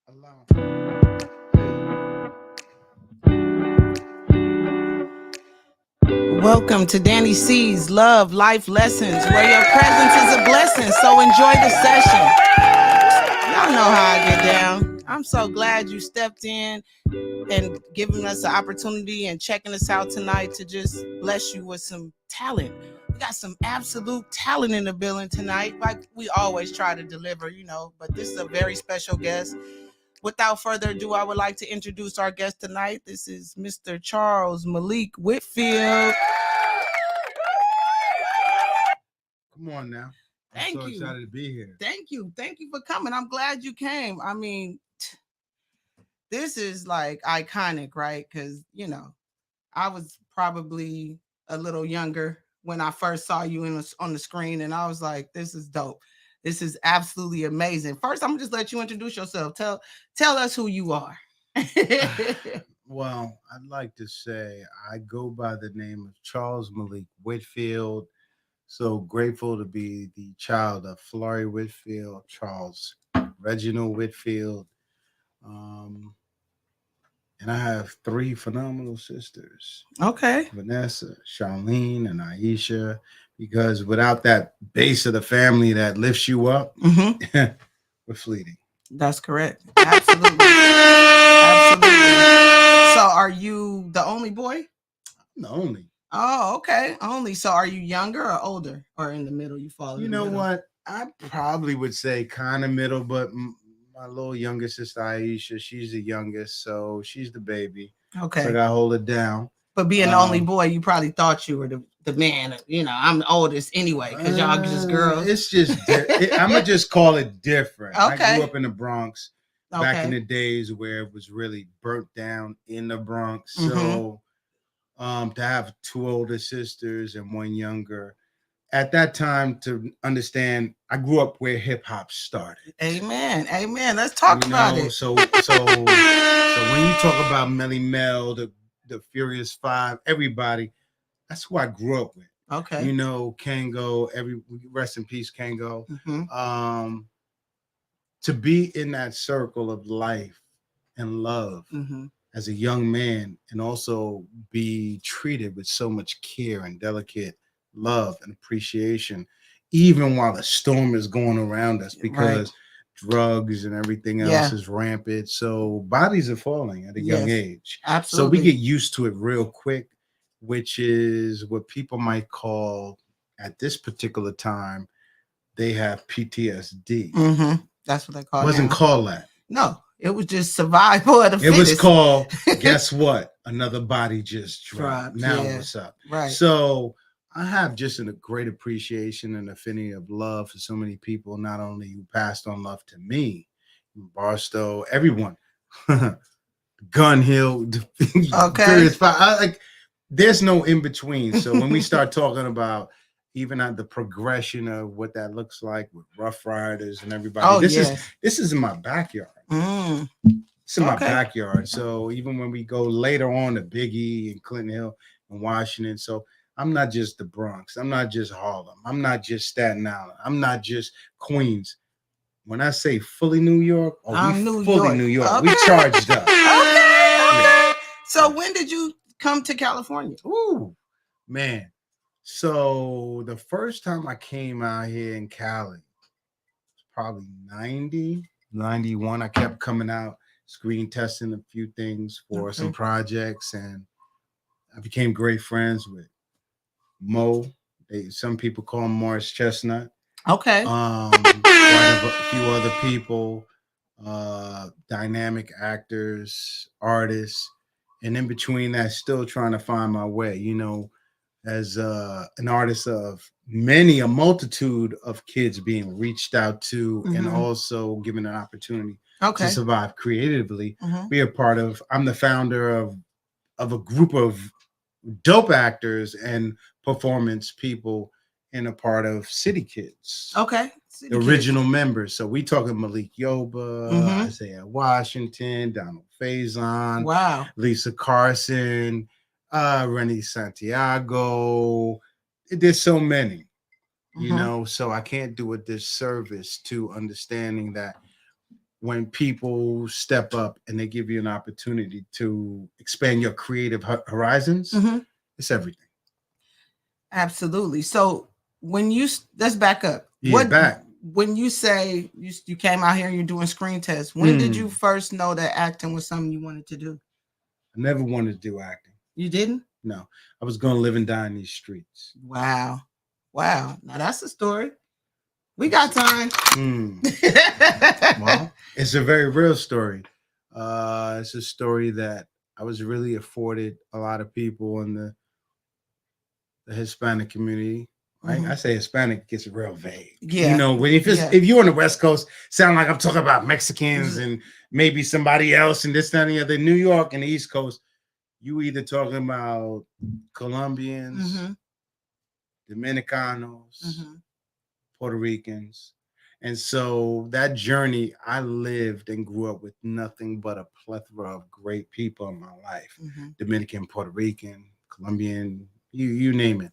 Allow. Welcome to Danny C's Love Life Lessons, where your presence is a blessing. So enjoy the session. Y'all know how I get down. I'm so glad you stepped in and giving us the opportunity and checking us out tonight to just bless you with some talent. We got some absolute talent in the building tonight, like we always try to deliver, but this is a very special guest. Without further ado, I would like to introduce our guest tonight. This is Mr. Charles Malik Whitfield. Come on now. Thank I'm so you. excited to be here. Thank you. Thank you for coming. I'm glad you came. I mean, this is like iconic, right? Because, I was probably a little younger when I first saw you on the screen, and I was like, this is dope. This is absolutely amazing. First, I'm gonna just let you introduce yourself. Tell us who you are. Well, I'd like to say I go by the name of Charles Malik Whitfield. So grateful to be the child of Florrie Whitfield, Charles Reginald Whitfield. Um, and I have three phenomenal sisters, Okay. Vanessa, Charlene, and Aisha. Because without that base of the family that lifts you up, we're fleeting. That's correct. Absolutely. Absolutely. So are you the only boy? I'm the only. Oh, okay. Only. So are you younger or older or in the middle? You fall in You the know middle? what? I probably would say kind of middle, but my little younger sister Aisha, she's the youngest, so she's the baby. Okay. So I gotta hold it down. But being the only boy, you probably thought you were the man. I'm the oldest anyway, because y'all just girls. It's just I'm gonna just call it different. Okay. I grew up in the Bronx back in Okay. the days where it was really burnt down in the Bronx. Mhm. So to have two older sisters and one younger, at that time, to understand, I grew up where hip hop started. Amen. Amen. Let's talk about it. So when you talk about Melly Mel, the Furious Five, everybody, that's who I grew up with. Okay. Kango, rest in peace, Kango. Mhm. To be in that circle of life and love as a young man, and also be treated with so much care and delicate love and appreciation, even while the storm is going around us, because drugs and everything else is rampant. So bodies are falling at a young age. Absolutely. So we get used to it real quick, which is what people might call at this particular time, they have PTSD. That's what they call it. Wasn't called that. No, it was just survival of the It fittest. was called, guess what? Another body just dropped. Now what's up? Right. So I have just a great appreciation and affinity of love for so many people, not only who passed on love to me, Barstow, everyone. Gun Hill, Okay. there's no in between. So when we start talking about even at the progression of what that looks like with Rough Riders and everybody, this is in my backyard. It's in my backyard. So even when we go later on to Biggie and Clinton Hill and Washington, so I'm not just the Bronx. I'm not just Harlem. I'm not just Staten Island. I'm not just Queens. When I say fully New York, fully New York. Okay. We charged up. Okay. So when did you come to California? Ooh, man. So the first time I came out here in Cali was probably 90, 91. I kept coming out, screen testing a few things for some projects, and I became great friends with Mo. Some people call him Morris Chestnut. Okay. Quite a few other people, dynamic actors, artists, and in between that, still trying to find my way. As an artist of a multitude of kids being reached out to, and also given an opportunity to survive creatively. Be a part of. I'm the founder of a group of dope actors and performance people, and a part of City Kids. Okay. The original members. So we talking Malik Yoba, Isaiah Washington, Donald Faison, wow, Lisa Carson, Rennie Santiago. There's so many, so I can't do a disservice to understanding that when people step up and they give you an opportunity to expand your creative horizons, it's everything. Absolutely. So when let's back up. Yeah, when you say you came out here and you're doing screen tests, when did you first know that acting was something you wanted to do? I never wanted to do acting. You didn't? No, I was going to live and die in these streets. Wow. Now that's a story. We got time. Well, it's a very real story. It's a story that I was really afforded a lot of people in the Hispanic community. Right? I say Hispanic, it gets real vague. Yeah. You know, if you're on the West Coast, sound like I'm talking about Mexicans and maybe somebody else and this, that, and the other. New York and the East Coast, you either talking about Colombians, Dominicanos, Puerto Ricans. And so that journey, I lived and grew up with nothing but a plethora of great people in my life. Dominican, Puerto Rican, Colombian, you name it.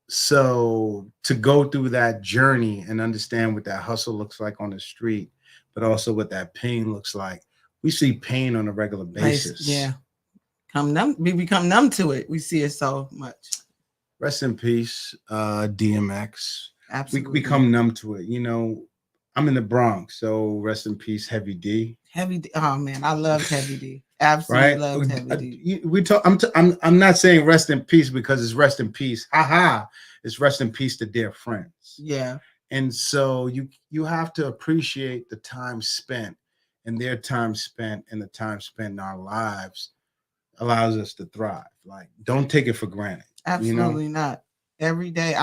So to go through that journey and understand what that hustle looks like on the street, but also what that pain looks like. We see pain on a regular basis. Yeah. We become numb to it. We see it so much. Rest in peace, DMX. Absolutely. We become numb to it. You know, I'm in the Bronx, so rest in peace, Heavy D. Heavy D. Oh man, I loved Heavy D. Absolutely loved Heavy D. We talk. I'm not saying rest in peace because it's rest in peace. It's rest in peace to dear friends. Yeah. And so you have to appreciate the time spent and their time spent and the time spent in our lives allows us to thrive. Like, don't take it for granted. Absolutely not. Every day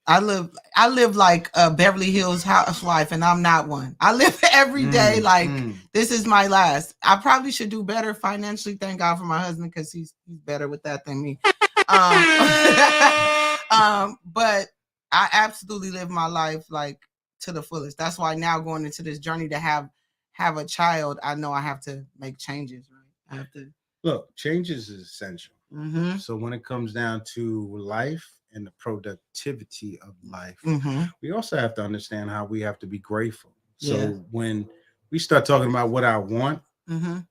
I live like a Beverly Hills housewife, and I'm not one. I live every day like this is my last. I probably should do better financially. Thank God for my husband because he's better with that than me. But I absolutely live my life like to the fullest. That's why now going into this journey to have a child, I know I have to make changes. Right? I have to look. Changes is essential. So when it comes down to life and the productivity of life, we also have to understand how we have to be grateful. So when we start talking about what I want, I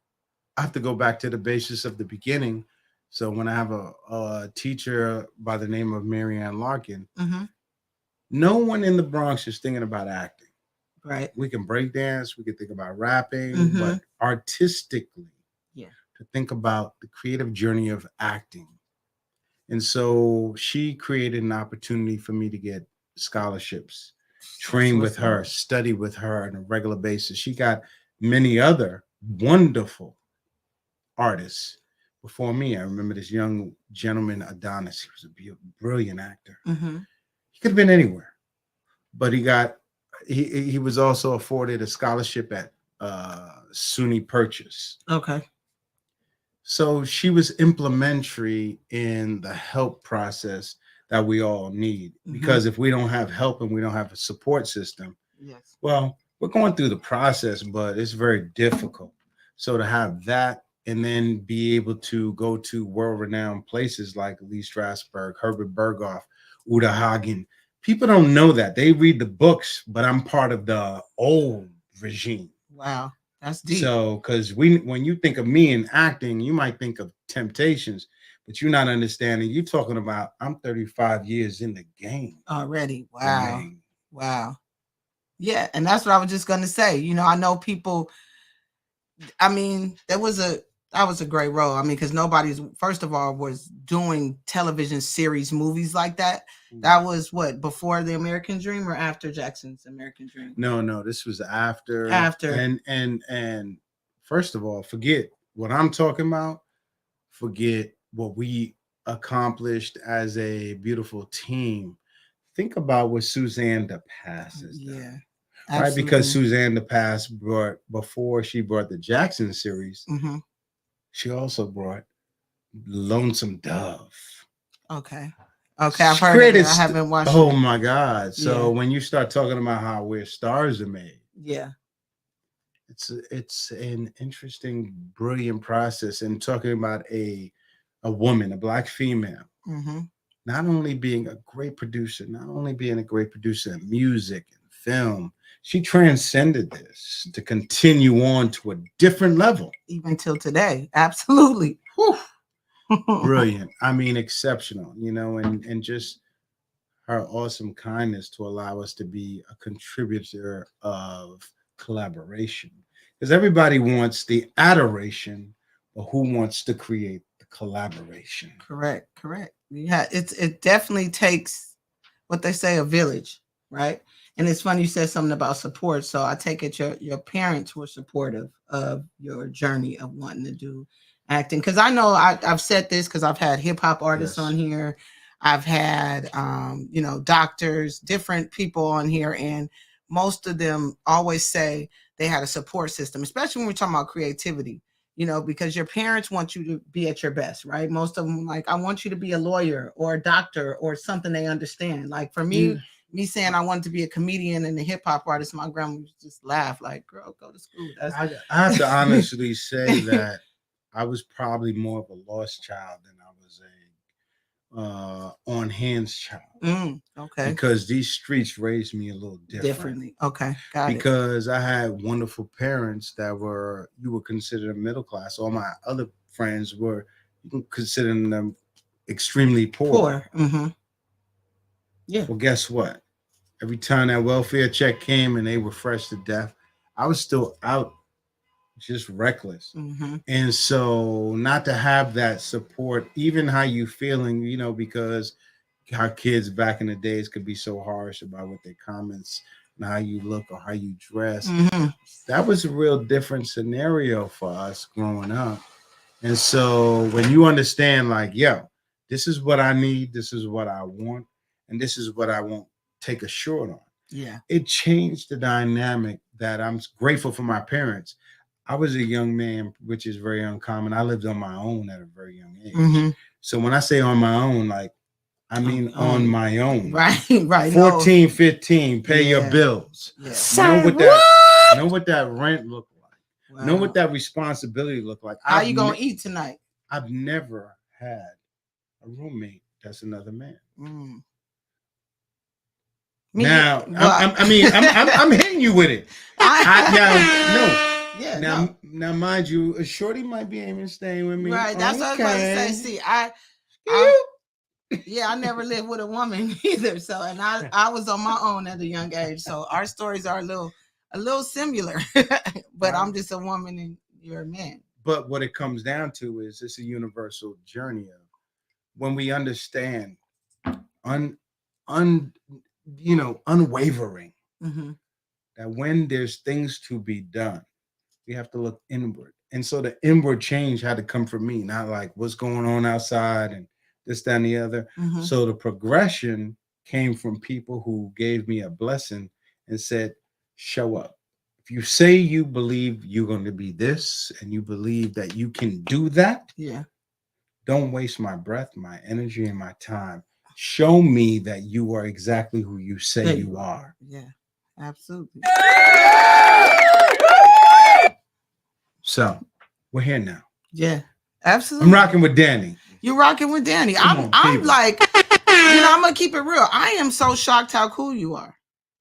have to go back to the basis of the beginning. So when I have a teacher by the name of Marianne Larkin, no one in the Bronx is thinking about acting. Right. We can break dance, we can think about rapping, but artistically, to think about the creative journey of acting. And so she created an opportunity for me to get scholarships, train with her, study with her on a regular basis. She got many other wonderful artists before me. I remember this young gentleman, Adonis. He was a brilliant actor. He could have been anywhere, but he was also afforded a scholarship at SUNY Purchase. Okay. So she was implementary in the help process that we all need. Because if we don't have help and we don't have a support system, well, we're going through the process, but it's very difficult. So to have that and then be able to go to world-renowned places like Lee Strasberg, Herbert Berghoff, Uta Hagen, people don't know that. They read the books, but I'm part of the old regime. Wow. That's deep. So, because when you think of me in acting, you might think of Temptations, but you're not understanding. You're talking about I'm 35 years in the game already. Wow. Wow. Yeah, and that's what I was just gonna say. You know, I know people. I mean, that was a great role. I mean, because nobody's first of all was doing television series, movies like that. That was what, before the American Dream or after Jackson's American Dream? No, this was after. And first of all, forget what I'm talking about. Forget what we accomplished as a beautiful team. Think about what Suzanne DePass has done. Yeah, right? Because Suzanne DePass before she brought the Jackson series, she also brought Lonesome Dove. Okay, I've heard it. I haven't watched it. Oh my God. So when you start talking about how where stars are made, it's an interesting, brilliant process. And talking about a woman, a Black female, not only being a great producer, not only being a great producer in music and film. She transcended this to continue on to a different level. Even till today. Absolutely. Whew. Brilliant. I mean, exceptional, and just her awesome kindness to allow us to be a contributor of collaboration. Because everybody wants the adoration, but who wants to create the collaboration? Correct. Yeah, it definitely takes what they say, a village, right? And it's funny you said something about support. So I take it your parents were supportive of your journey of wanting to do acting. Because I know I've said this because I've had hip hop artists on here. I've had doctors, different people on here, and most of them always say they had a support system, especially when we're talking about creativity. Because your parents want you to be at your best, right? Most of them, like, I want you to be a lawyer or a doctor or something they understand. Like for me, me saying I wanted to be a comedian and a hip hop artist, my grandma would just laugh, like, girl, go to school. I have to honestly say that I was probably more of a lost child than I was a on hands child. Okay. Because these streets raised me a little differently. Okay, got it. Because I had wonderful parents that you were considered middle class. All my other friends were considering them extremely poor. Mm-hmm. Yeah. Well, guess what? Every time that welfare check came and they were fresh to death, I was still out, just reckless. Mm-hmm. And so not to have that support, even how you feeling, because how kids back in the days could be so harsh about what their comments and how you look or how you dress. Mm-hmm. That was a real different scenario for us growing up. And so when you understand, like, yo, this is what I need, this is what I want, and this is what I won't take a short on. Yeah. It changed the dynamic that I'm grateful for my parents. I was a young man, which is very uncommon. I lived on my own at a very young age. Mm-hmm. So when I say on my own, like, I mean on my own. Right. 14, 15, pay your bills. Yeah. Know what that rent looked like. Wow. Know what that responsibility looked like. How you gonna eat tonight? I've never had a roommate that's another man. Now, I'm hitting you with it. Now, mind you, a shorty might be aiming staying with me. Right, that's what I was about to say. See, I never lived with a woman either. So, and I was on my own at a young age. So our stories are a little similar, but right. I'm just a woman and you're a man. But what it comes down to is it's a universal journey of when we understand unwavering, that when there's things to be done, we have to look inward. And so the inward change had to come from me, not like what's going on outside and this, that, and the other. So the progression came from people who gave me a blessing and said, show up. If you say you believe you're going to be this and you believe that you can do that, don't waste my breath, my energy, and my time. Show me that you are exactly who you say you are. Yeah, absolutely. So we're here now. Yeah, absolutely. I'm rocking with Dani. You're rocking with Dani. I'm like, I'm gonna keep it real. I am so shocked how cool you are.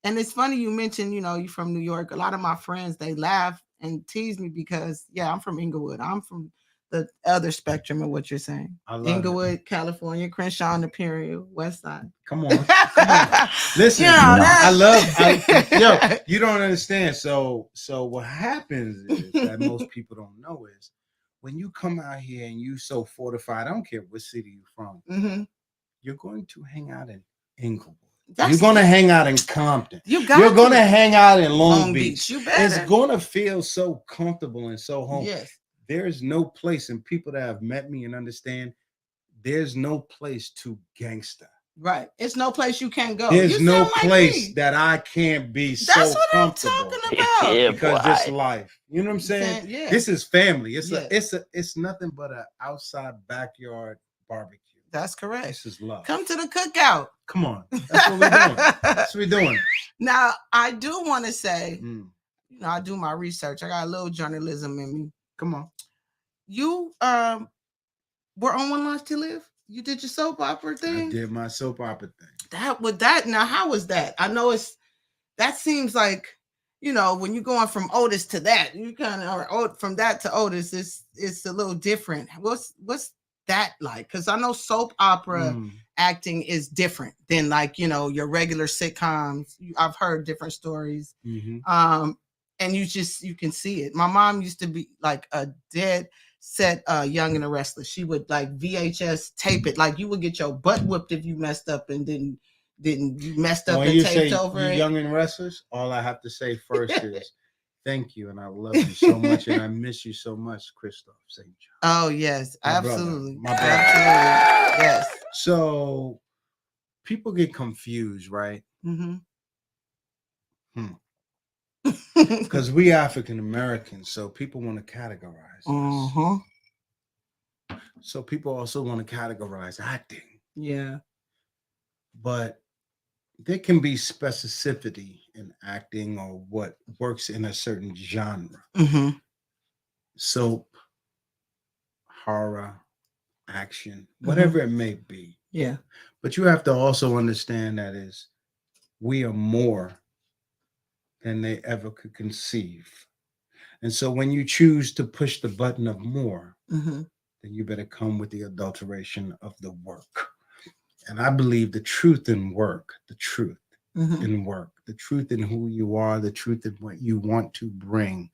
And it's funny you mentioned, you from New York. A lot of my friends, they laugh and tease me because, I'm from Inglewood. I'm from the other spectrum of what you're saying. Inglewood, California, Crenshaw, Imperial, West Side. Come on. Listen, you don't understand. So what happens is that most people don't know is when you come out here and you so fortified, I don't care what city you're from, you're going to hang out in Inglewood. You're going to hang out in Compton. You're going to hang out in Long Beach. You better. It's going to feel so comfortable and so home. Yes. There is no place, and people that have met me and understand, there's no place too gangster. Right. It's no place you can't go. There's no place that I can't be so comfortable. That's what I'm talking about. Because this life. You know what I'm saying? Yeah. This is family. It's nothing but an outside backyard barbecue. That's correct. This is love. Come to the cookout. Come on. That's what we're doing. That's what we're doing. Now, I do want to say, I do my research. I got a little journalism in me. Come on. You were on One Life to Live? You did your soap opera thing? I did my soap opera thing. Now how was that? I know it's that seems like, when you're going from Otis to that, you kind of, or from that to Otis, it's a little different. What's that like? Because I know soap opera acting is different than like, your regular sitcoms. I've heard different stories. And you can see it. My mom used to be like a dead set Young and the Restless. She would like VHS tape it. Like you would get your butt whipped if you messed up and didn't you messed up and taped over it. Young and Restless, all I have to say first is thank you, and I love you so much, and I miss you so much, Christoph St. John. Oh yes, my absolutely, brother. Absolutely, yes. So people get confused, right? Because we African Americans, so people want to categorize us. So people also want to categorize acting. Yeah. But there can be specificity in acting or what works in a certain genre. Soap, horror, action, whatever it may be. Yeah. But you have to also understand that we are more than they ever could conceive. And so when you choose to push the button of more, then you better come with the adulteration of the work. And I believe the truth in work, the truth in work, the truth in who you are, the truth in what you want to bring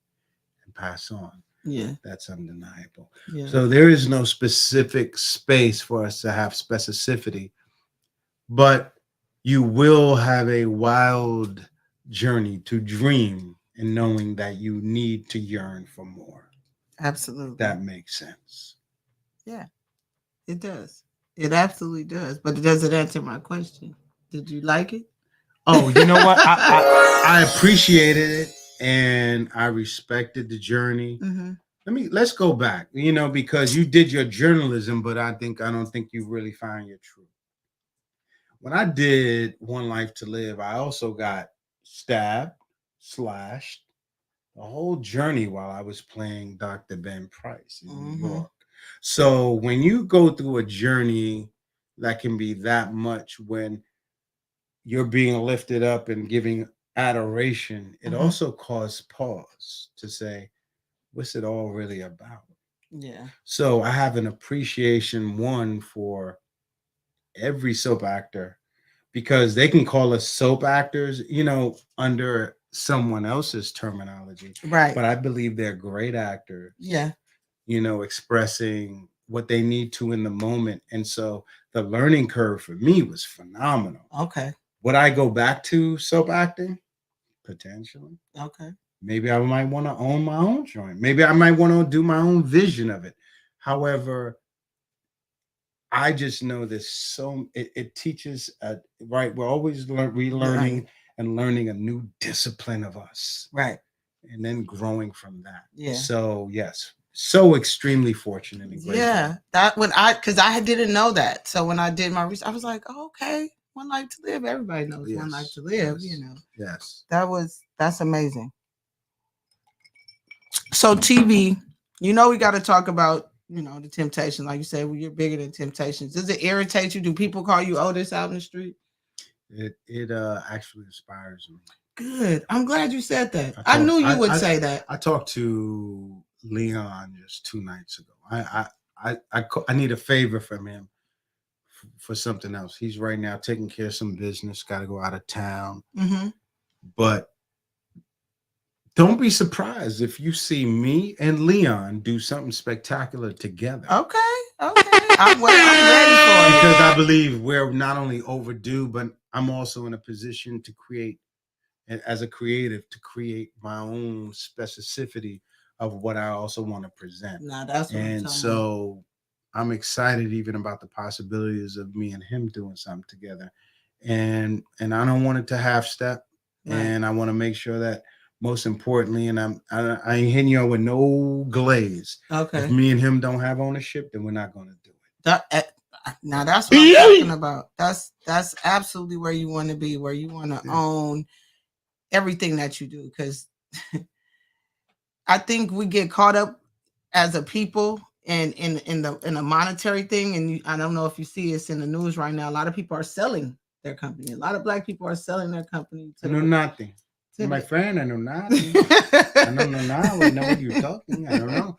and pass on. Yeah. That's undeniable. Yeah. So there is no specific space for us to have specificity, but you will have a wild journey to dream and knowing that you need to yearn for more. Absolutely. That makes sense. Yeah, it does. It absolutely does. But does it answer my question? Did you like it? Oh, you know what? I appreciated it and I respected the journey. Let's go back, because you did your journalism, but I don't think you really found your truth. When I did One Life to Live, I also got stabbed, slashed, the whole journey while I was playing Dr. Ben Price in New York. So when you go through a journey that can be that much, when you're being lifted up and giving adoration, it also caused pause to say, what's it all really about? Yeah. So I have an appreciation, one, for every soap actor, because they can call us soap actors, under someone else's terminology. Right. But I believe they're great actors. Yeah. Expressing what they need to in the moment. And so the learning curve for me was phenomenal. Okay. Would I go back to soap acting? Potentially. Okay. Maybe I might want to own my own joint. Maybe I might want to do my own vision of it. However, I just know this it teaches, right? We're always relearning and learning a new discipline of us. Right. And then growing from that. Yeah. So yes, so extremely fortunate and grateful. Yeah. Because I didn't know that. So when I did my research, I was like, oh, okay. One Life to Live. Everybody knows One Life to Live, Yes. That's amazing. So TV, we got to talk about, the Temptations. Like you said, well, you're bigger than Temptations. Does it irritate you? Do people call you Otis out in the street? It actually inspires me. Good. I'm glad you said that. I knew you would say that. I talked to Leon just 2 nights ago. I need a favor from him for something else. He's right now taking care of some business, got to go out of town. But don't be surprised if you see me and Leon do something spectacular together. Okay. I'm ready for it. Because I believe we're not only overdue, but I'm also in a position to create, as a creative, to create my own specificity of what I also want to present. Nah, that's what and so I'm excited even about the possibilities of me and him doing something together. And I don't want it to half step. Right. And I want to make sure that, most importantly, and I ain't hitting you with no glaze. Okay. If me and him don't have ownership, then we're not going to do it. Now that's what I'm talking about. That's absolutely where you want to be, where you want to own everything that you do. Because I think we get caught up as a people and in a monetary thing. And I don't know if you see this in the news right now. A lot of people are selling their company. A lot of Black people are selling their company I know nothing. My friend, I know nothing. I don't know now. I know what you're talking. I don't know.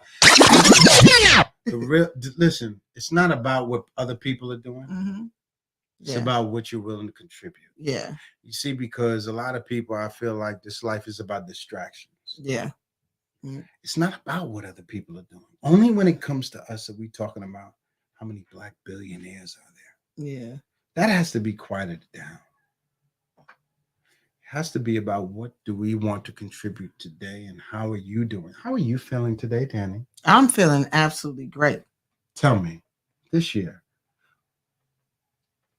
Listen, it's not about what other people are doing. Mm-hmm. It's about what you're willing to contribute. Yeah. You see, because a lot of people, I feel like this life is about distractions. Yeah. Mm-hmm. It's not about what other people are doing. Only when it comes to us are we talking about how many Black billionaires are there. Yeah. That has to be quieted down. Has to be about what do we want to contribute today and how are you doing? How are you feeling today, Dani? I'm feeling absolutely great. Tell me, this year,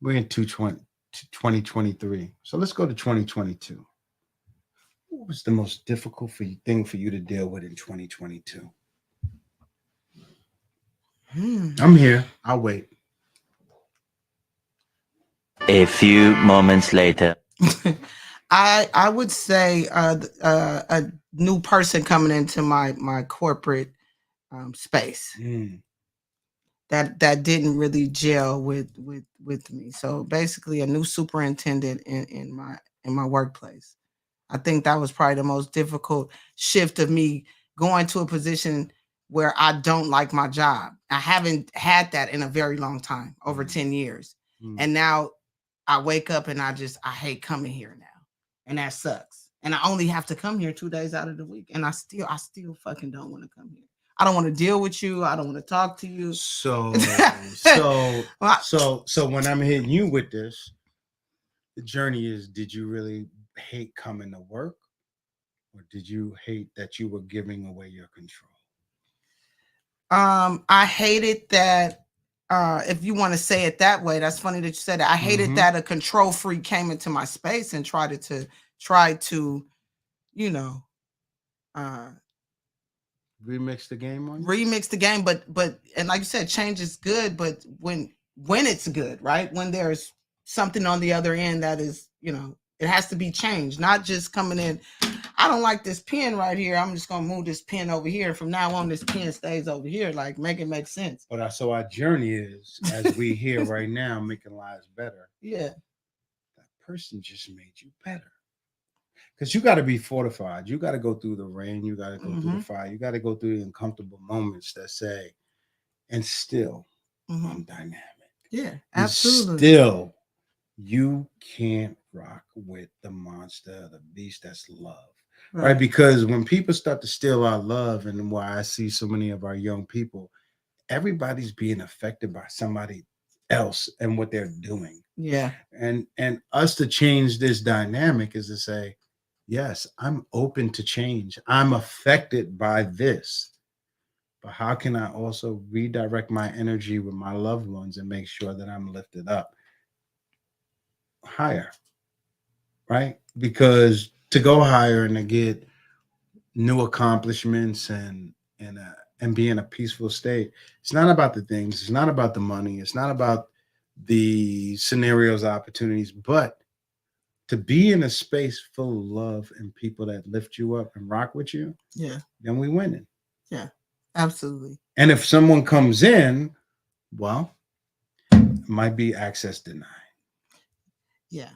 we're in 2023. So let's go to 2022. What was the most difficult thing for you to deal with in 2022? I'm here. I'll wait. A few moments later. I would say a new person coming into my corporate space that didn't really gel with me. So basically, a new superintendent in my workplace. I think that was probably the most difficult shift of me going to a position where I don't like my job. I haven't had that in a very long time, over 10 years, and now I wake up and I hate coming here now. And that sucks. And I only have to come here 2 days out of the week. And I still fucking don't want to come here. I don't want to deal with you. I don't want to talk to you. So when I'm hitting you with this, the journey is, did you really hate coming to work? Or did you hate that you were giving away your control? I hated that. If you want to say it that way, that's funny that you said that. I hated that a control freak came into my space and tried to, remix the game on you? Remix the game, but and like you said, change is good, but when it's good, right? When there's something on the other end that is, it has to be changed, not just coming in. I don't like this pen right here. I'm just gonna move this pen over here. From now on, this pen stays over here. Like, make it make sense. But so our journey is, as we hear right now, making lives better. Yeah. That person just made you better. Because you got to be fortified. You got to go through the rain. You got to go through the fire. You got to go through the uncomfortable moments that say, and still, I'm dynamic. Yeah, absolutely. And still, you can't rock with the monster, the beast that's love. Right? Because when people start to steal our love, and why I see so many of our young people, everybody's being affected by somebody else and what they're doing. Yeah. And us to change this dynamic is to say, yes, I'm open to change. I'm affected by this. But how can I also redirect my energy with my loved ones and make sure that I'm lifted up higher? Right? Because to go higher and to get new accomplishments and be in a peaceful state, it's not about the things, it's not about the money, it's not about the scenarios, opportunities, but to be in a space full of love and people that lift you up and rock with you. Yeah. Then we winning. Yeah, absolutely. And if someone comes in, well, it might be access denied. Yeah.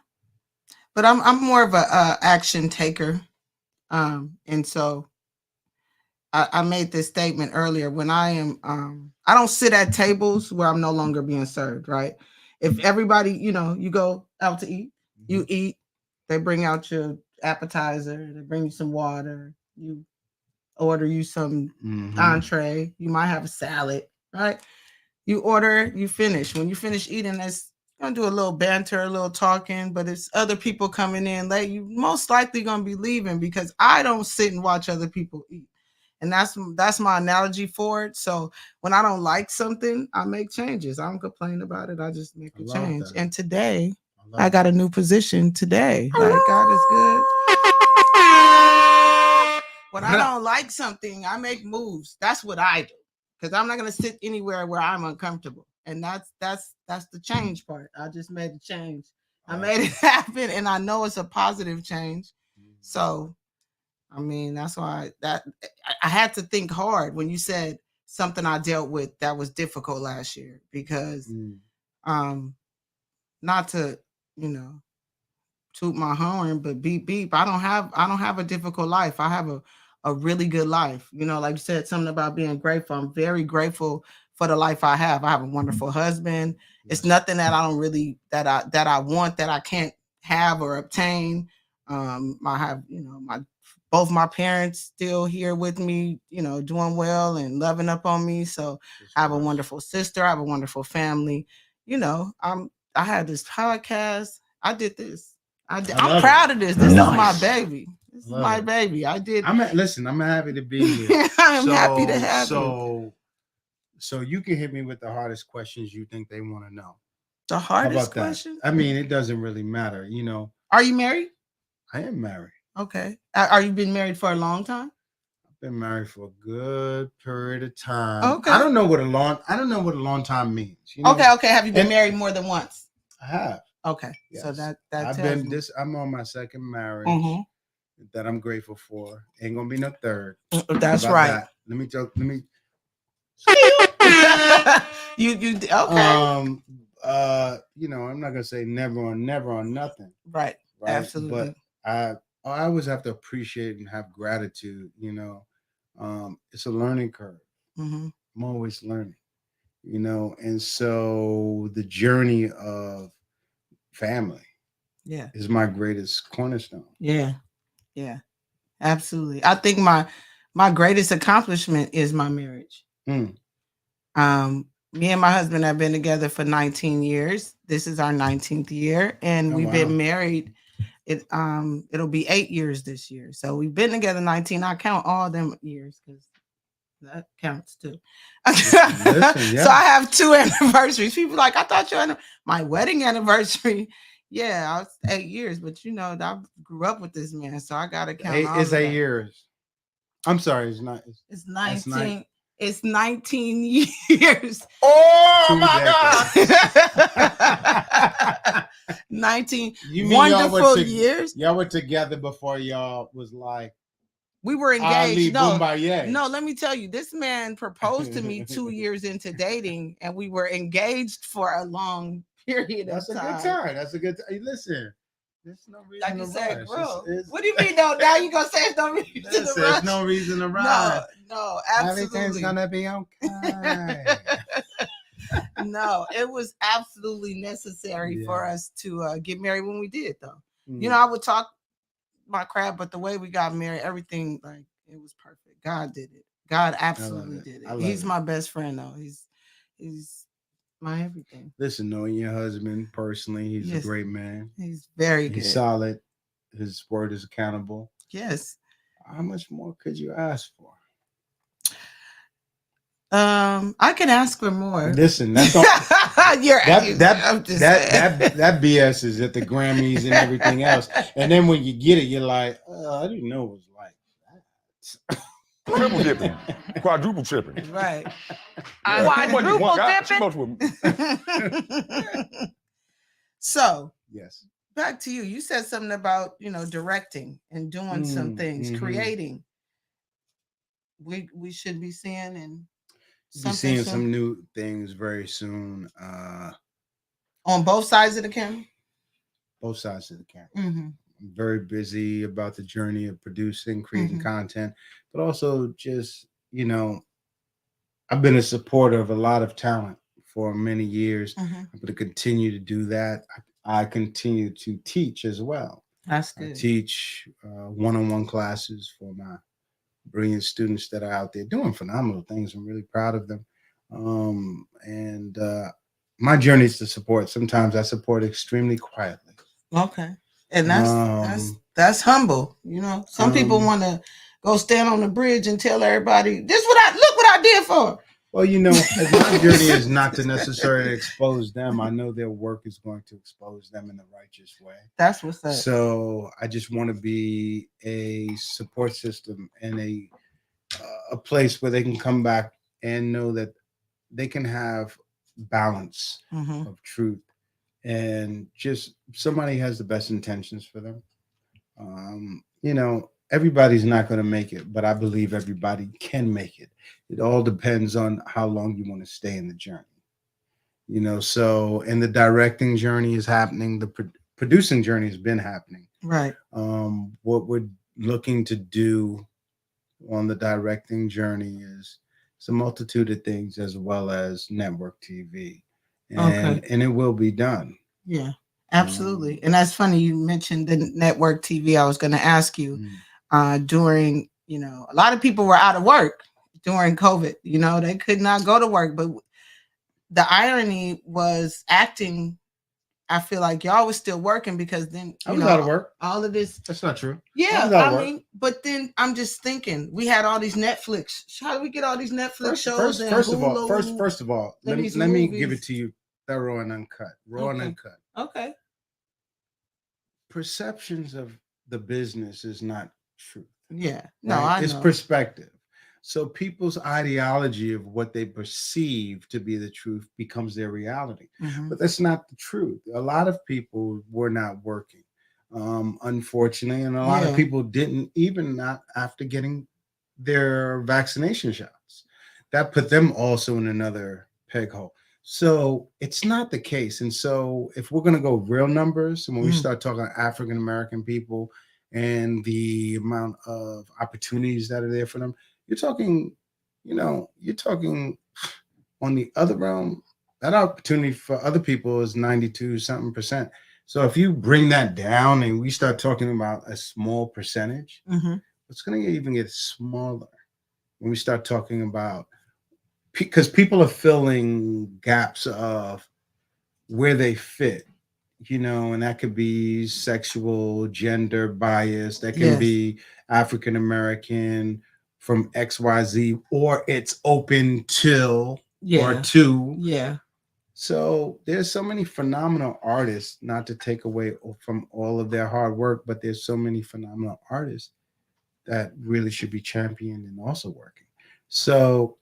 But I'm more of a action taker. And so I made this statement earlier. When I am, I don't sit at tables where I'm no longer being served, right? If everybody, you go out to eat, you eat, they bring out your appetizer, they bring you some water, you order you some entree, you might have a salad, right? You order, you finish. When you finish eating, it's gonna do a little banter, a little talking, but it's other people coming in late. You most likely gonna be leaving because I don't sit and watch other people eat. And that's my analogy for it. So when I don't like something, I make changes. I don't complain about it. I just make a change. And today, I got a new position today. Like, God is good. When I don't like something, I make moves. That's what I do. Because I'm not gonna sit anywhere where I'm uncomfortable. And that's the change part. I just made a change. I made it happen, and I know it's a positive change. So, I mean, that's why I had to think hard when you said something I dealt with that was difficult last year, because not to you know, toot my horn, but beep beep. I don't have a difficult life. I have a really good life. You know, like you said, something about being grateful. I'm very grateful for the life I have. I have a wonderful husband. It's nothing that I don't really that I want that I can't have or obtain. I have, you know, both my parents still here with me, you know, doing well and loving up on me. So I have a wonderful sister. I have a wonderful family. You know, I had this podcast. I did this. I'm proud of this. This is my baby. This is my baby. I did. Listen, I'm happy to be here. I'm happy to have you. So you can hit me with the hardest questions you think they want to know. The hardest question? I mean, it doesn't really matter, you know. Are you married? I am married. Okay. Are you been married for a long time? I've been married for a good period of time. Okay. I don't know what a long time means. You know? Okay. Have you been married more than once? I have. Okay. Yes. So I'm on my second marriage that I'm grateful for. Ain't gonna be no third. That's right. That? Let me you okay. You know, I'm not gonna say never on nothing. Right. Absolutely. But I always have to appreciate and have gratitude, you know. It's a learning curve. I'm always learning, you know, and so the journey of family is my greatest cornerstone. Yeah Absolutely. I think my greatest accomplishment is my marriage. Me and my husband have been together for 19 years. This is our 19th year, and we've been married. It'll be 8 years this year. So we've been together 19. I count all them years because that counts too. Listen, So I have 2 anniversaries. People like, I thought my wedding anniversary. Yeah, I was 8 years, but you know, I grew up with this man, so I gotta count. It's 8 years. I'm sorry, it's not. It's 19. It's 19 years. Oh my God. 19 wonderful years. Y'all were together before y'all was like, we were engaged. No, let me tell you, this man proposed to me 2 years into dating, and we were engaged for a long period of time. That's a good time. Hey, listen, there's no reason to rush. Bro, what do you mean? No, now you gonna say there's no reason to rush? There's no reason to rush. No, absolutely. Everything's gonna be okay. No, it was absolutely necessary for us to get married when we did, though. You know, I would talk my crap, but the way we got married, everything, like, it was perfect. God did it. God absolutely did it. He's my best friend, though. He's my everything. Listen, knowing your husband personally, he's a great man. He's very good. He's solid. His word is accountable. Yes. How much more could you ask for? I can ask for more. Listen, that's all. that BS is at the Grammys and everything else. And then when you get it, you're like, oh, I didn't know it was like that. Triple dipping, quadruple tripping. Right. Quadruple dipping. So, yes. Back to you. You said something about, you know, directing and doing some things, creating. We should be seeing and some new things very soon. On both sides of the camera? Both sides of the camera. I'm very busy about the journey of producing, creating content, but also just, you know, I've been a supporter of a lot of talent for many years. I'm going to continue to do that. I continue to teach as well. That's good. I teach one-on-one classes for my brilliant students that are out there doing phenomenal things. I'm really proud of them. And my journey is to support. Sometimes I support extremely quietly. Okay. And that's humble. You know, some people want to go stand on the bridge and tell everybody, look what I did for. Well, you know, my journey is not to necessarily expose them. I know their work is going to expose them in the righteous way. That's what's up. So I just want to be a support system and a place where they can come back and know that they can have balance of truth, and just somebody has the best intentions for them. You know, everybody's not going to make it, but I believe everybody can make it. It all depends on how long you want to stay in the journey. You know, so, and the directing journey is happening. producing journey has been happening. Right. What we're looking to do on the directing journey is it's a multitude of things, as well as network TV, and it will be done. Yeah, absolutely. And that's funny you mentioned the network TV. I was going to ask you during, you know, a lot of people were out of work during COVID. You know, they could not go to work, but the irony was acting. I feel like y'all was still working because then I was out of work. All of this. That's not true. Yeah, I mean, but then I'm just thinking we had all these Netflix. How do we get all these Netflix shows? First of all, let me give it to you thorough and uncut, raw and uncut. Okay. Perceptions of the business is not truth. Yeah. No, right? I It's know. perspective. So people's ideology of what they perceive to be the truth becomes their reality. But that's not the truth. A lot of people were not working, unfortunately, and a lot of people didn't, even not after getting their vaccination shots. That put them also in another peg hole. So it's not the case. And so if we're going to go real numbers, and when we start talking African American people and the amount of opportunities that are there for them, you're talking, you're talking on the other realm, that opportunity for other people is 92 something percent. So if you bring that down and we start talking about a small percentage, it's going to even get smaller when we start talking about, because people are filling gaps of where they fit, and that could be sexual, gender bias, that can be African American, from XYZ, or it's open till or to. Yeah. So there's so many phenomenal artists, not to take away from all of their hard work, but there's so many phenomenal artists that really should be championed and also working. So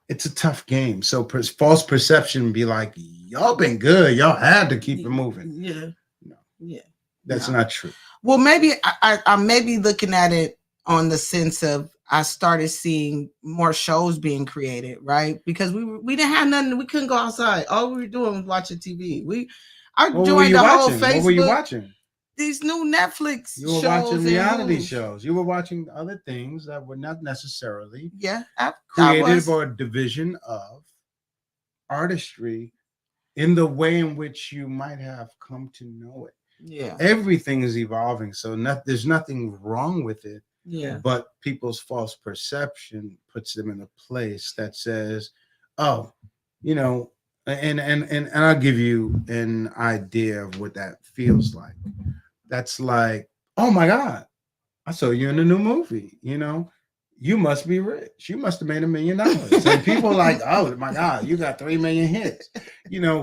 it's a tough game. So false perception be like, y'all been good. Y'all had to keep it moving. Yeah. No. Yeah. That's not true. Well, maybe I may be looking at it on the sense of I started seeing more shows being created, right? Because we didn't have nothing. We couldn't go outside. All we were doing was watching TV. I joined the whole Facebook. What were you watching? These new Netflix You were shows watching reality shows. You were watching other things that were not necessarily creative or a division of artistry in the way in which you might have come to know it. Yeah. Everything is evolving. So there's nothing wrong with it. Yeah. But people's false perception puts them in a place that says, oh, and I'll give you an idea of what that feels like. That's like, oh my God, I saw you in a new movie. You must be rich. You must have made $1 million. And people are like, oh my God, you got 3 million hits.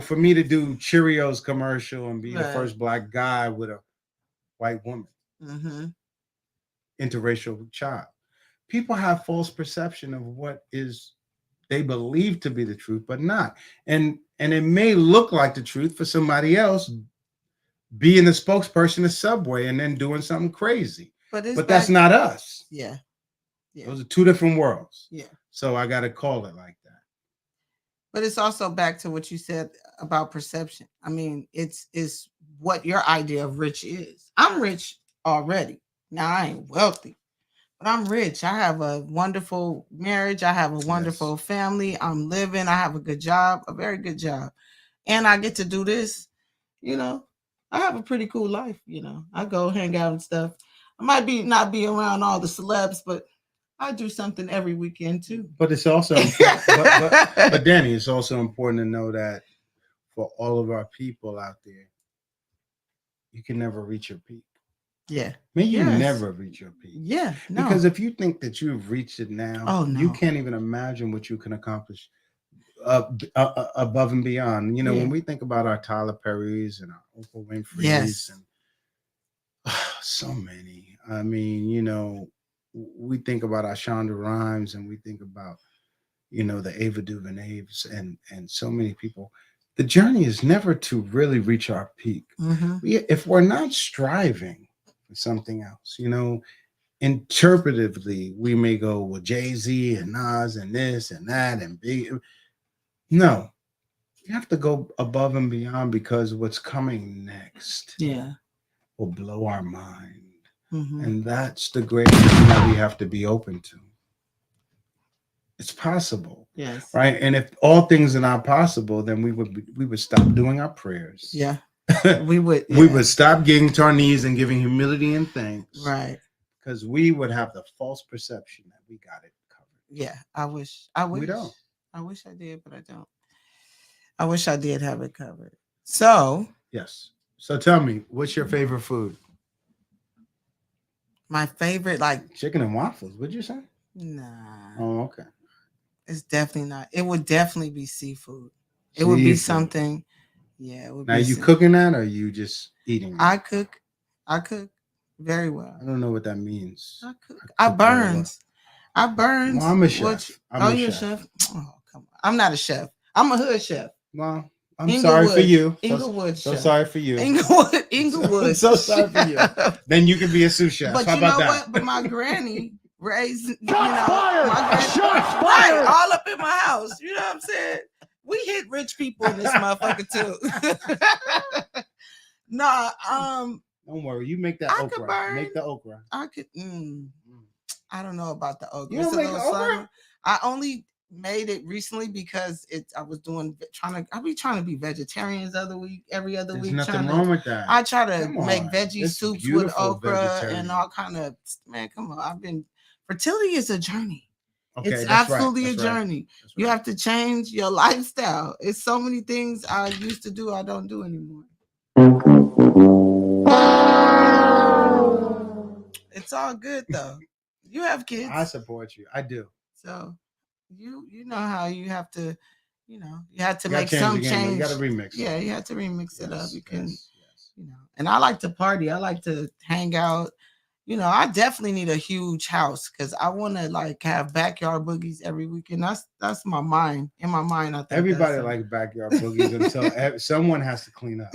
For me to do Cheerios commercial and be the first Black guy with a white woman. Interracial child. People have false perception of what is they believe to be the truth, but not. And it may look like the truth for somebody else, being the spokesperson of Subway and then doing something crazy. But that's not us. Yeah. Those are two different worlds. Yeah. So I got to call it like that. But it's also back to what you said about perception. I mean, it's what your idea of rich is. I'm rich already. Now, I ain't wealthy, but I'm rich. I have a wonderful marriage. I have a wonderful family. I'm living. I have a good job, a very good job. And I get to do this. I have a pretty cool life. I go hang out and stuff. I might not be around all the celebs, but I do something every weekend too. But it's also, but Dani, it's also important to know that for all of our people out there, you can never reach your peak. Yeah. May you never reach your peak. Yeah. No. Because if you think that you've reached it now, you can't even imagine what you can accomplish above and beyond. When we think about our Tyler Perrys and our Oprah Winfrey's and so many. I mean, we think about our Shonda Rhimes and we think about, the Ava DuVernays and so many people. The journey is never to really reach our peak. If we're not striving something else, interpretively we may go, well, Jay-Z and Nas and this and that and big. No, you have to go above and beyond because what's coming next will blow our mind. And that's the great thing that we have to be open to. It's possible. Yes. Right. And if all things are not possible, then we would stop doing our prayers. Yeah. We would. Yeah. We would stop getting to our knees and giving humility and thanks. Right. Because we would have the false perception that we got it covered. Yeah. I wish. We don't. I wish I did, but I don't. I wish I did have it covered. So. Yes. So tell me, what's your favorite food? My favorite, like chicken and waffles. Would you say? Nah. Oh, okay. It's definitely not. It would definitely be seafood. It would be something. Yeah. It would now, you cooking that, or are you just eating it? I cook very well. I don't know what that means. I cook. I burns. Well, I'm a chef. You're a chef? Oh, come on. I'm not a chef. I'm a hood chef. Well, I'm sorry for you. Inglewood. So sorry for you. Inglewood. So sorry for you. Then you can be a sous chef. But how you know about that? what? But my granny raised, right, all up in my house. You know what I'm saying? We hit rich people in this motherfucker too. Nah, don't worry. You make that okra. Make the okra. I could. I don't know about the okra. You don't make okra? I only made it recently because I was trying to be vegetarian every other week. There's nothing wrong with that. I try to make veggie soups with okra and all kind of, man, come on. Fertility is a journey. Okay, it's absolutely a journey. Right. You have to change your lifestyle. It's so many things I used to do I don't do anymore. It's all good though. You have kids. I support you. I do. So you know how you have to, you have to make some change. You got to remix. Yeah, you have to remix it up. You can, and I like to party. I like to hang out. I definitely need a huge house because I want to have backyard boogies every weekend. That's my mind. In my mind, I think everybody likes backyard boogies until someone has to clean up.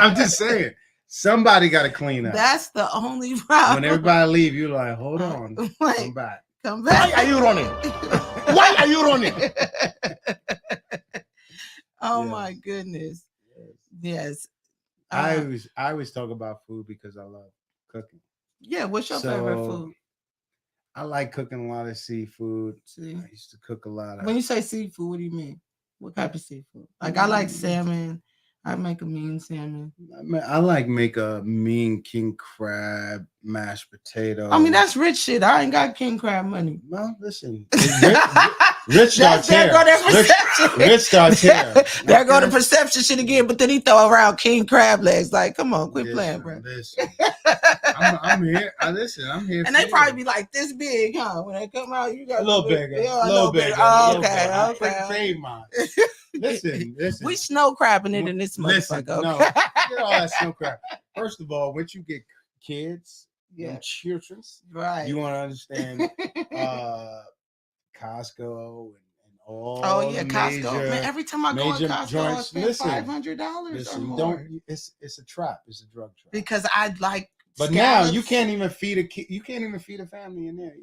I'm just saying. Somebody got to clean up. That's the only problem. When everybody leave, you're like, hold on, come back. Come back. Why are you running? Why are you running? Oh my goodness. Yes. I always talk about food because I love cooking. Yeah. What's your favorite food? I like cooking a lot of seafood. I used to cook a lot of. When you say seafood, what do you mean? What type of seafood? I like salmon. I make a mean salmon. I make a mean king crab, mashed potato. I mean, that's rich shit. I ain't got king crab money. Well, listen. Rich starts here. Rich starts here. There go the perception shit again, but then he throw around king crab legs. Like, come on, quit playing, bro. Listen. I'm here. I'm here. And they probably be like this big, huh? When they come out, you got a little bigger. A little bigger. Oh, okay. Listen. We snow crabbing it in this motherfucker. No, get all that snow crab. First of all, once you get kids, children, right? You want to understand Costco and all. Oh yeah, Costco. Man, every time I go to Costco, I spend $500. Listen, don't. It's a trap. It's a drug trap. Because I like. But now you can't even feed a kid. You can't even feed a family in there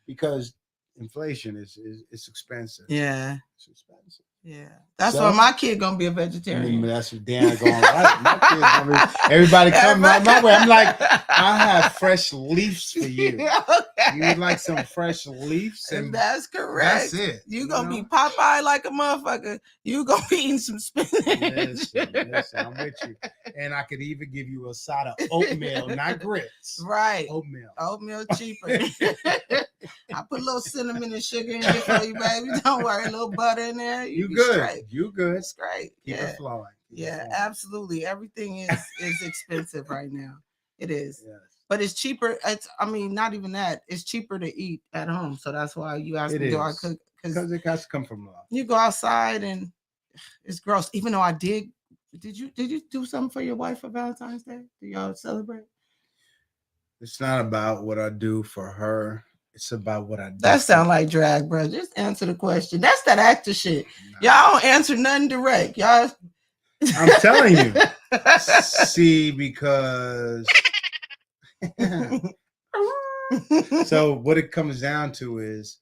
because inflation is expensive. Yeah, it's expensive. Yeah, that's why my kid gonna be a vegetarian. That's what Dan going. My kid's gonna be, everybody come my way. I'm like, I have fresh leaves for you. Okay. You would like some fresh leaves, and that's correct. That's it. You gonna be Popeye like a motherfucker. You gonna be eating some spinach. Listen, I'm with you. And I could even give you a side of oatmeal, not grits. Right. Oatmeal cheaper. I put a little cinnamon and sugar in it for you, baby. Don't worry, a little butter in there. You good. Straight. You good. It's great. Keep it flowing. Absolutely. Everything is expensive right now. It is. Yes. But it's cheaper. Not even that. It's cheaper to eat at home. So that's why you ask me, do I cook? Because it has to come from love. You go outside and it's gross. Even though I did you do something for your wife for Valentine's Day? Do y'all celebrate? It's not about what I do for her. It's about what I do. That sound like drag, bro. Just answer the question. That's that actor shit. No. Y'all don't answer nothing direct. Y'all. I'm telling you. See, because so what it comes down to is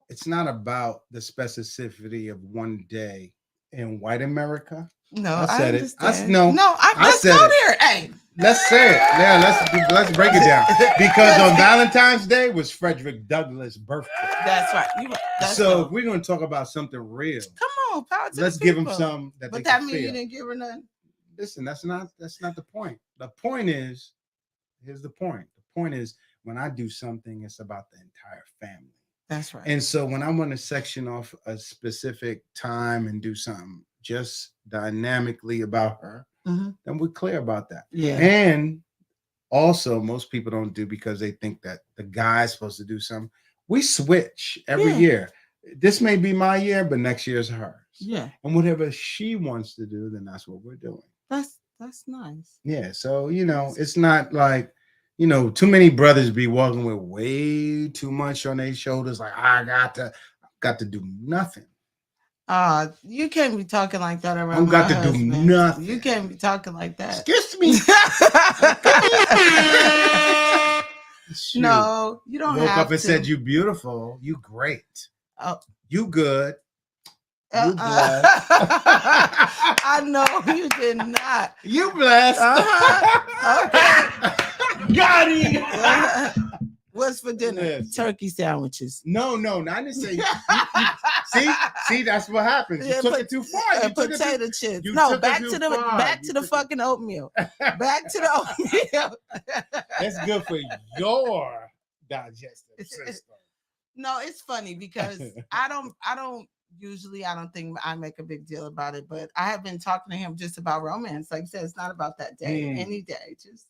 it's not about the specificity of one day in white America. No, I said it. understand. No, let's said go it. there. Hey, Let's say it. Yeah, let's break it down. Because on Valentine's Day was Frederick Douglass' birthday. That's right. So if we're gonna talk about something real, come on, power to let's the give them people. some that. But they that can means you feel. didn't give her nothing. Listen, that's not the point. The point is, here's the point. The point is when I do something, it's about the entire family. That's right. And so when I want to section off a specific time and do something just dynamically about her, then we're clear about that. Yeah. And also, most people don't do because they think that the guy's supposed to do something. We switch every year. This may be my year, but next year's hers. Yeah. And whatever she wants to do, then that's what we're doing. That's nice. Yeah. So, it's not like, too many brothers be walking with way too much on their shoulders. Like, I got to do nothing. You can't be talking like that around. I've got to do nothing. You can't be talking like that. Excuse me. No, you don't woke have up and to. said, "You beautiful. You great. Oh. You good. You blessed." I know you did not. You blessed. Okay. Got it. What's for dinner? Yes. Turkey sandwiches. No, I didn't say. See, that's what happens. You took it too far. Potato chips. No, back to the fucking oatmeal. Back to the oatmeal. That's good for your digestive system. No, it's funny because I don't think I make a big deal about it, but I have been talking to him just about romance. Like I said, it's not about that day, any day, just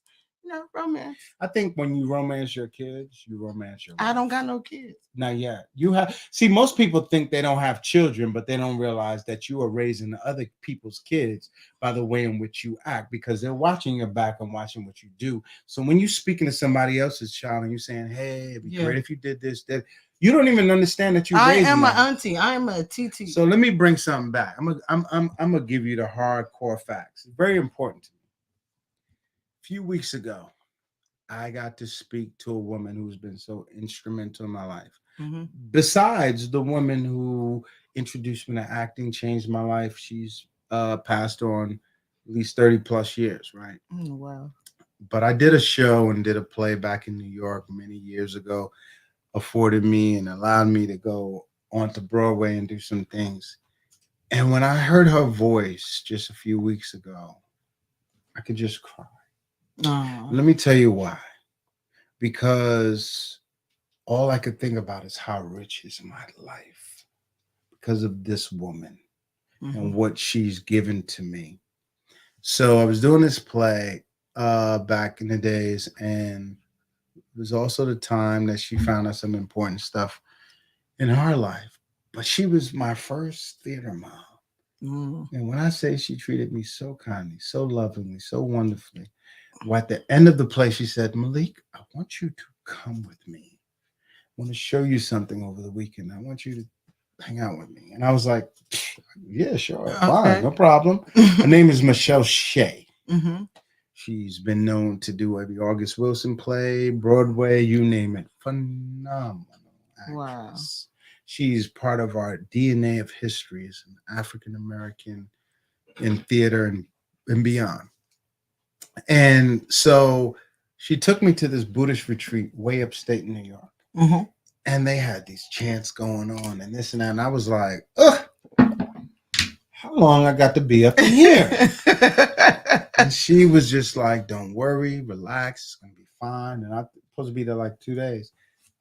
romance. I think when you romance your kids, you romance your life. I don't got no kids. Not yet. Most people think they don't have children, but they don't realize that you are raising other people's kids by the way in which you act, because they're watching your back and watching what you do. So when you're speaking to somebody else's child and you're saying, "Hey, it'd be great if you did this," that you don't even understand that I am an auntie. I am a TT. So let me bring something back. I'm gonna give you the hardcore facts. It's very important to me. A few weeks ago, I got to speak to a woman who's been so instrumental in my life. Besides the woman who introduced me to acting, changed my life, she's passed on at least 30 plus years, right? Oh, wow. But I did a show and did a play back in New York many years ago, afforded me and allowed me to go onto Broadway and do some things. And when I heard her voice just a few weeks ago, I could just cry. Let me tell you why. Because all I could think about is how rich is my life because of this woman and what she's given to me. So I was doing this play back in the days, and it was also the time that she found out some important stuff in her life. But she was my first theater mom. And when I say she treated me so kindly, so lovingly, so wonderfully, well, at the end of the play, she said, "Malik, I want you to come with me. I want to show you something over the weekend. I want you to hang out with me." And I was like, "Yeah, sure. Fine. No problem." Her name is Michelle Shea. She's been known to do every August Wilson play, Broadway, you name it. Phenomenal actress. Wow. She's part of our DNA of history as an African-American in theater and beyond. And so she took me to this Buddhist retreat way upstate in New York. And they had these chants going on and this and that. And I was like, ugh, how long I got to be up in here? And she was just like, "Don't worry, relax, it's going to be fine." And I'm supposed to be there like 2 days.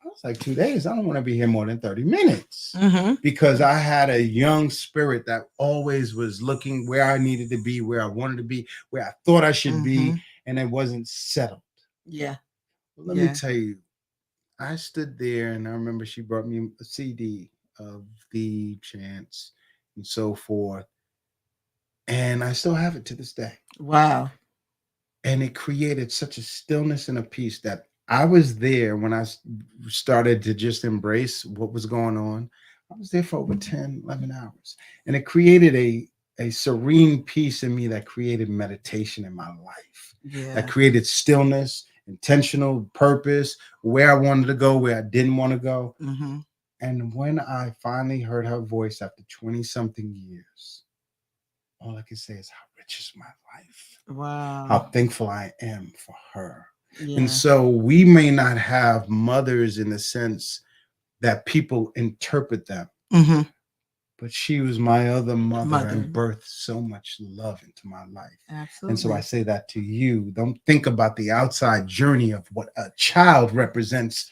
I was like, 2 days? I don't want to be here more than 30 minutes. Because I had a young spirit that always was looking where I needed to be, where I wanted to be, where I thought I should be, and it wasn't settled. Yeah. Well, let me tell you, I stood there and I remember she brought me a CD of the chants and so forth. And I still have it to this day. Wow. And it created such a stillness and a peace that I was there when I started to just embrace what was going on. I was there for over 10, 11 hours. And it created a serene peace in me that created meditation in my life. Yeah. That created stillness, intentional purpose, where I wanted to go, where I didn't want to go. And when I finally heard her voice after 20 something years, all I can say is how rich is my life. Wow. How thankful I am for her. Yeah. And so we may not have mothers in the sense that people interpret them, Mm-hmm. but she was my other mother Mother. and birthed so much love into my life. Absolutely. And so I say that to you. Don't think about the outside journey of what a child represents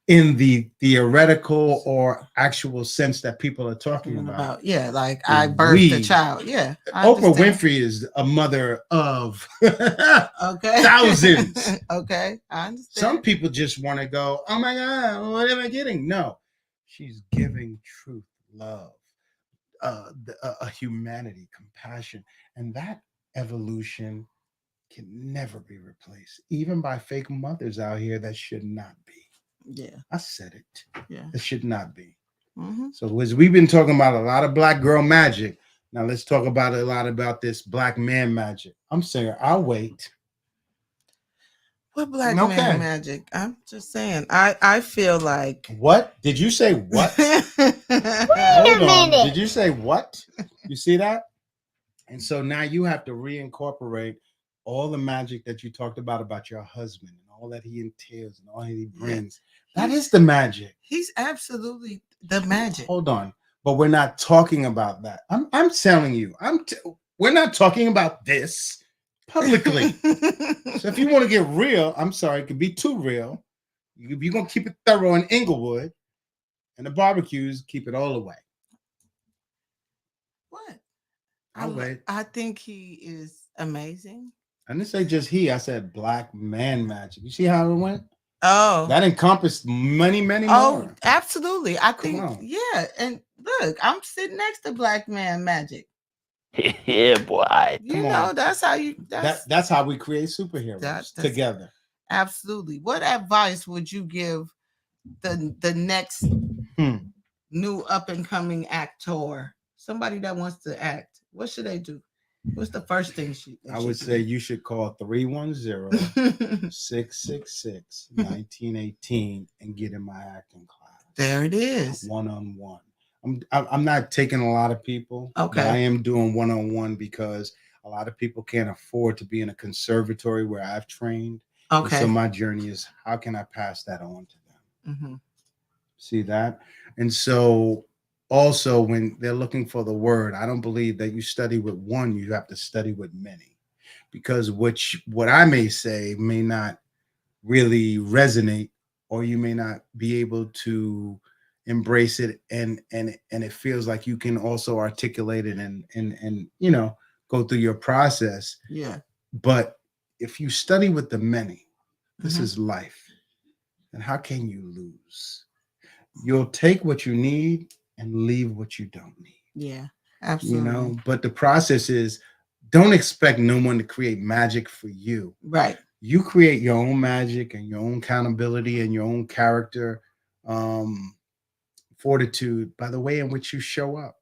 in the theoretical or actual sense that people are talking about. Yeah, like I birthed a child. Yeah. Oprah Winfrey is a mother of okay. thousands. Okay. I understand. Some people just want to go, oh my God, what am I getting? No, she's giving truth, love, a humanity, compassion. And that evolution can never be replaced, even by fake mothers out here that should not be. Yeah. I said it. Yeah. It should not be. Mm-hmm. So as we've been talking about a lot of black girl magic, now let's talk about a lot about this black man magic. I'm saying I'll wait. What black man magic? I'm just saying. I feel like. What? Did you say what? Hold on. Did you say what? You see that? And so now you have to reincorporate all the magic that you talked about your husband and all that he entails and all that he brings. Yeah. That is the magic. He's absolutely the magic. Hold on. But we're not talking about that. I'm telling you. We're not talking about this publicly. So if you want to get real, I'm sorry, it could be too real. You're going to keep it thorough in Inglewood, and the barbecues, keep it all the way. What? I'll wait. I think he is amazing. I didn't say just he. I said black man magic. You see how it went? Oh. That encompassed many more. Oh, absolutely. I think, yeah. And look, I'm sitting next to black man magic. Yeah, boy. You know, that's how you. That's how we create superheroes together. Absolutely. What advice would you give the next new up and coming actor? Somebody that wants to act. What should they do? What's the first thing I would say you should call 310-666-1918 and get in my acting class. There it is. One-on-one. I'm not taking a lot of people. Okay. But I am doing one-on-one because a lot of people can't afford to be in a conservatory where I've trained. Okay. And so my journey is how can I pass that on to them? Mm-hmm. See that? And so also when they're looking for the word, I don't believe that you study with one, you have to study with many, because what I may say may not really resonate, or you may not be able to embrace it, and it feels like you can also articulate it and you know, go through your process. Yeah. But if you study with the many, this is life. And how can you lose? You'll take what you need and leave what you don't need. Yeah, absolutely. You know, but the process is, don't expect no one to create magic for you. Right. You create your own magic and your own accountability and your own character, fortitude by the way in which you show up.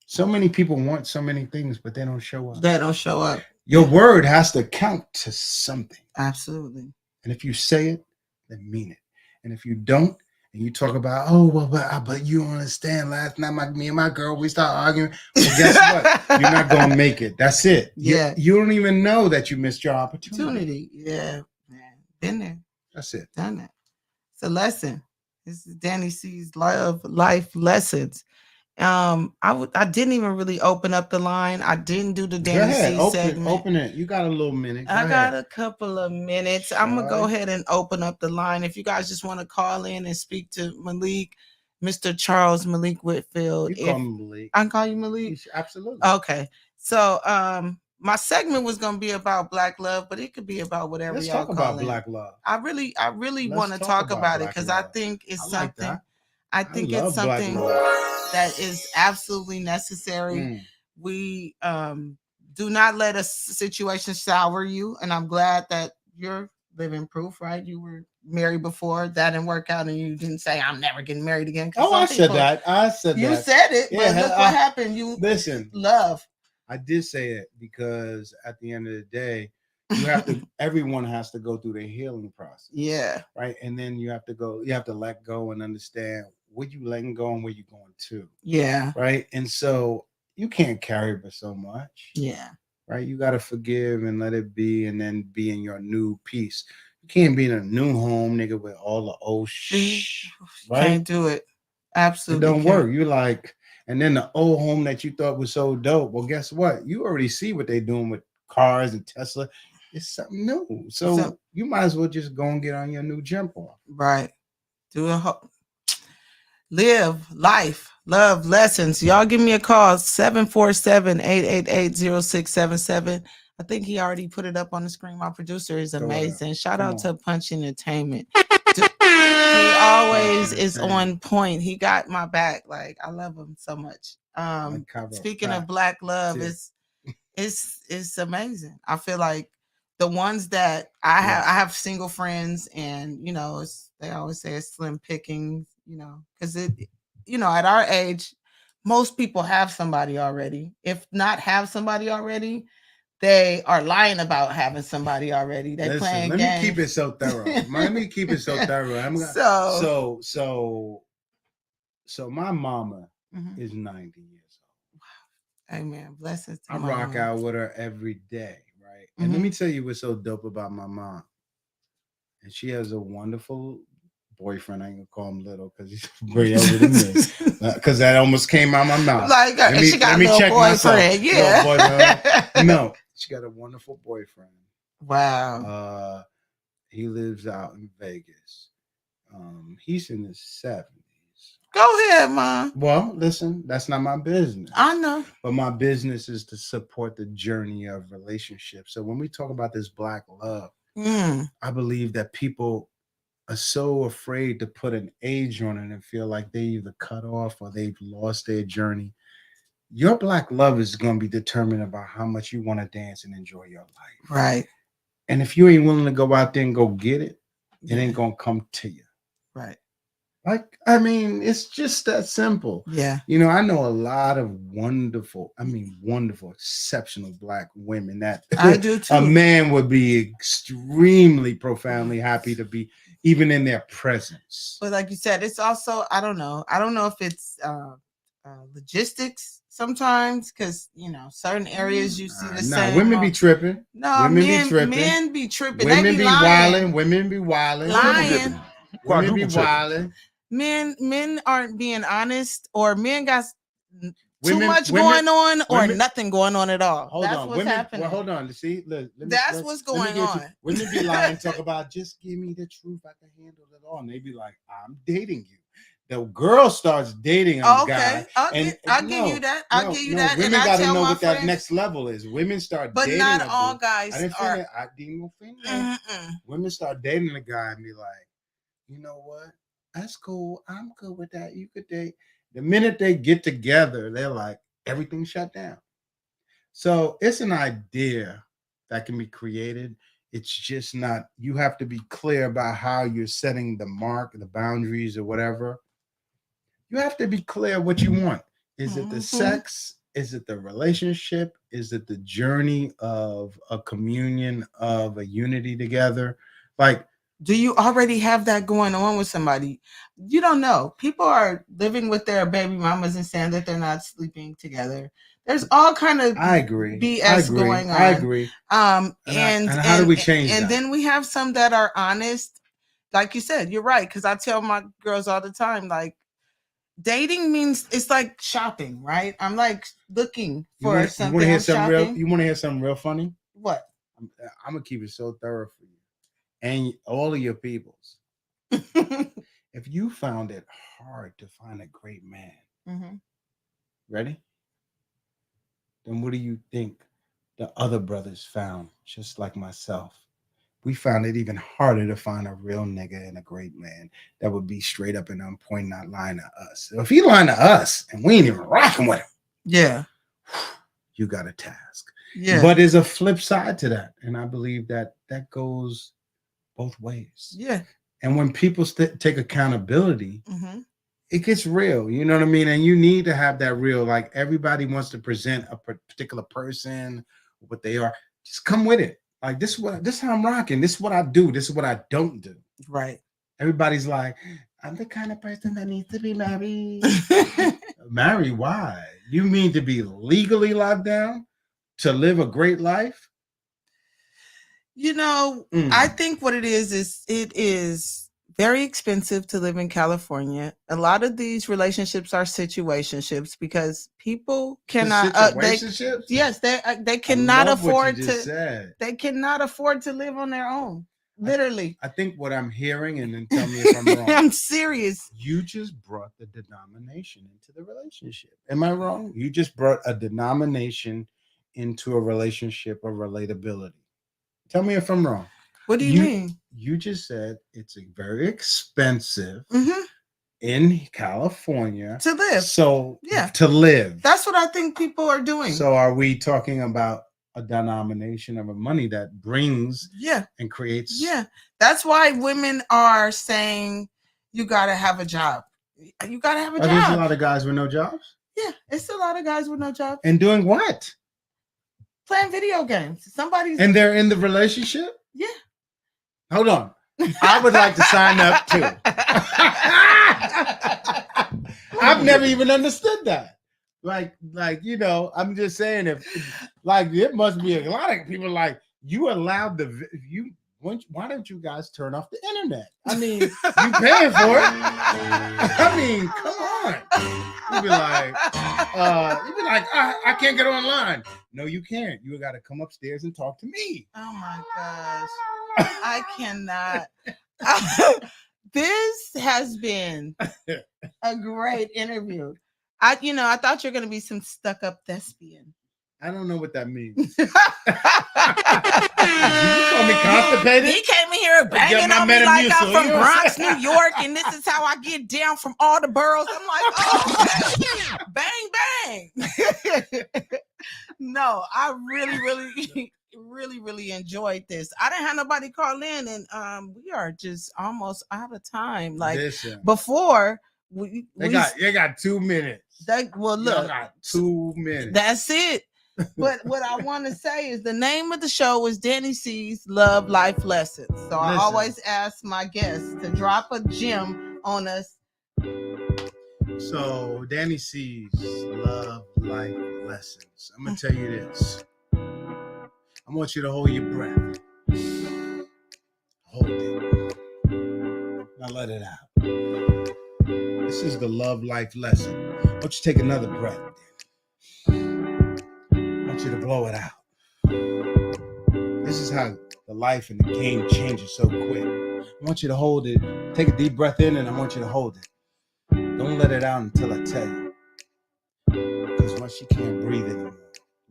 So many people want so many things, but they don't show up. They don't show up. Your word has to count to something. Absolutely. And if you say it, then mean it. And if you don't, and you talk about, oh, well, but you don't understand. Last night, me and my girl, we started arguing. Well, guess what? You're not going to make it. That's it. Yeah. You don't even know that you missed your opportunity. Yeah, man. Been there. That's it. Done that. It's a lesson. This is Dani C's life lessons. I didn't even really open up the line. I didn't do the Dani C segment. Open it. You got a little minute. I got a couple of minutes. I'm gonna go ahead and open up the line. If you guys just want to call in and speak to Malik, Mr. Charles Malik Whitfield. You call him Malik. I can call you Malik. Absolutely. Okay. So my segment was gonna be about Black love, but it could be about whatever Let's y'all talk call about it. Black love. I really want to talk about it because I think it's something. I think it's something that is absolutely necessary. We do not let a situation sour you, and I'm glad that you're living proof, right? You were married before, that didn't work out, and you didn't say I'm never getting married again. Oh, I said that. You said it, but look what happened. You listen, love. I did say it because at the end of the day, you have to. Everyone has to go through the healing process. Yeah. Right, and then you have to let go and understand where you letting go and where you going to. Yeah. Right. And so you can't carry for so much. Yeah. Right. You got to forgive and let it be, and then be in your new peace. You can't be in a new home, nigga, with all the old shit. Right? Can't do it. Absolutely. It don't work. You like, and then the old home that you thought was so dope. Well, guess what? You already see what they're doing with cars and Tesla. It's something new. So you might as well just go and get on your new jump off. Right. Do a live life, love lessons. Y'all give me a call, 747-888-0677. I think he already put it up on the screen. My producer is amazing. Shout out to Punch Entertainment. He always is on point. He got my back. Like, I love him so much. Speaking of Black love, it's amazing. I feel like the ones that I have single friends, and you know, they always say it's slim pickings, you know, because at our age, most people have somebody already. If not have somebody already, they are lying about having somebody already. They playing games. Let me keep it so thorough. So my mama is 90 years old. Wow. Amen. Blessings to I rock out with her every day, right? And let me tell you what's so dope about my mom. And she has a wonderful boyfriend. I ain't gonna call him little because he's way older than me. Because that almost came out my mouth. Like, she got a little boyfriend. Yeah. No, she got a wonderful boyfriend. Wow. He lives out in Vegas. He's in his 70s. Go ahead, Mom. Well, listen, that's not my business. I know. But my business is to support the journey of relationships. So when we talk about this Black love, I believe that people are so afraid to put an age on it and feel like they either cut off or they've lost their journey. Your Black love is going to be determined about how much you want to dance and enjoy your life. Right. And if you ain't willing to go out there and go get it, it ain't going to come to you. Right. Like, I mean, it's just that simple. Yeah. You know, I know a lot of wonderful, exceptional Black women that I do too. A man would be extremely profoundly happy to be even in their presence. But like you said, it's also, I don't know if it's logistics sometimes, because you know, certain areas you see the same. Women be tripping. No, men be tripping. Women be wilding. Women be wilding. Lying. Women be wilding. Men aren't being honest, or men got too much going on, or nothing going on at all. What's happening. Well, hold on. See, that's what's going on. Women be lying, talk about just give me the truth. I can handle it all. And they be like, I'm dating you. The girl starts dating a guy. I'll give you that. I'll give you that. Women got to know what that next level is. Women start dating. But not all guys are. I didn't feel that. Women start dating a guy and be like, you know what? That's cool. I'm good with that. You could date. The minute they get together, they're like, everything's shut down. So it's an idea that can be created. It's just not, you have to be clear about how you're setting the mark, the boundaries or whatever. You have to be clear what you want. Is it the sex? Is it the relationship? Is it the journey of a communion, of a unity together? Like, do you already have that going on with somebody? You don't know. People are living with their baby mamas and saying that they're not sleeping together. There's all kind of BS going on. I agree. And how do we change that? And then we have some that are honest. Like you said, you're right. Because I tell my girls all the time, like, dating means it's like shopping, right? I'm like looking for something. You want to hear something real funny? What? I'm gonna keep it so thorough for you and all of your peoples. If you found it hard to find a great man, ready? Then what do you think the other brothers found? Just like myself, we found it even harder to find a real nigga and a great man that would be straight up and on point, not lying to us. So if he lying to us and we ain't even rocking with him, you got a task. Yeah. But there's a flip side to that, and I believe that goes both ways. Yeah. And when people take accountability, it gets real. You know what I mean? And you need to have that real. Like, everybody wants to present a particular person, what they are. Just come with it. Like, this is how I'm rocking. This is what I do. This is what I don't do. Right. Everybody's like, I'm the kind of person that needs to be married. Married? Why? You mean to be legally locked down to live a great life? You know, I think what it is very expensive to live in California. A lot of these relationships are situationships because people cannot. Situationships? Yes, they cannot afford to. Said. They cannot afford to live on their own. Literally. I think what I'm hearing, and then tell me if I'm wrong. I'm serious. You just brought the denomination into the relationship. Am I wrong? You just brought a denomination into a relationship of relatability. Tell me if I'm wrong. What do you mean? You just said it's very expensive in California to live. So to live. That's what I think people are doing. So are we talking about a denomination of a money that brings and creates? Yeah. That's why women are saying you got to have a job. You got to have a job. There's a lot of guys with no jobs? Yeah. It's a lot of guys with no jobs. And doing what? Playing video games. And they're in the relationship? Yeah. Hold on. I would like to sign up too. I've never even understood that. Like, you know, I'm just saying it must be a lot of people like you allowed why don't you guys turn off the internet? I mean, you paying for it. I mean, come on. You'd be like, I can't get online. No, you can't. You got to come upstairs and talk to me. Oh my gosh. I cannot. This has been a great interview. I thought you were going to be some stuck-up thespian. I don't know what that means. Did you call me constipated? He came in here banging on me like I'm from Bronx, New York, and this is how I get down from all the boroughs. I'm like, oh, bang, bang. No, I really enjoyed this. I didn't have nobody call in, and we are just almost out of time. Like before, they got 2 minutes. Look, got 2 minutes. That's it. But what I want to say is the name of the show is Dani C's Love Life Lessons. So I always ask my guests to drop a gem on us. So Dani C's Love Life Lessons. I'm gonna tell you this. I want you to hold your breath. Hold it. Now let it out. This is the love life lesson. I want you to take another breath. I want you to blow it out. This is how the life and the game changes so quick. I want you to hold it. Take a deep breath in, and I want you to hold it. Don't let it out until I tell you. Because once you can't breathe anymore,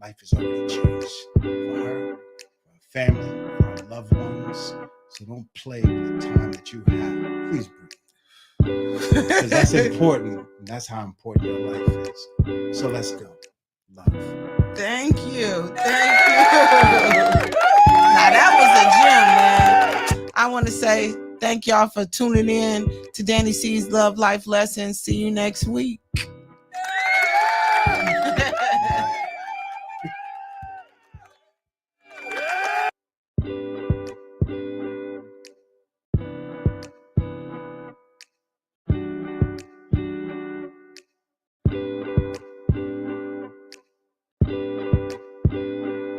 life is already changed. For her, for her family, for her loved ones. So don't play with the time that you have. Please breathe. Because that's important. And that's how important your life is. So let's go. Love. Thank you. Now that was a gem, man. I want to say thank y'all for tuning in to Dani C's Love Life Lessons. See you next week.